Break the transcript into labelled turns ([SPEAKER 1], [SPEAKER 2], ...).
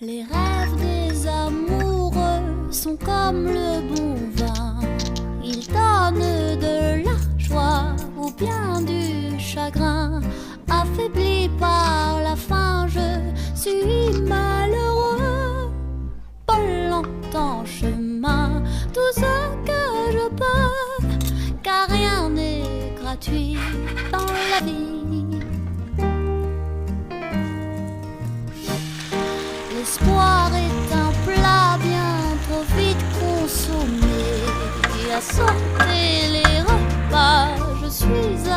[SPEAKER 1] Les rêves des amoureux sont comme le bon vin. Ils donnent de la joie ou bien du chagrin. Affaibli par la faim, je suis malheureux. Pas longtemps chemin, tout ce que je peux, car rien n'est gratuit dans la vie. L'espoir est un plat bien trop vite consommé. Et à sauter les repas, je suis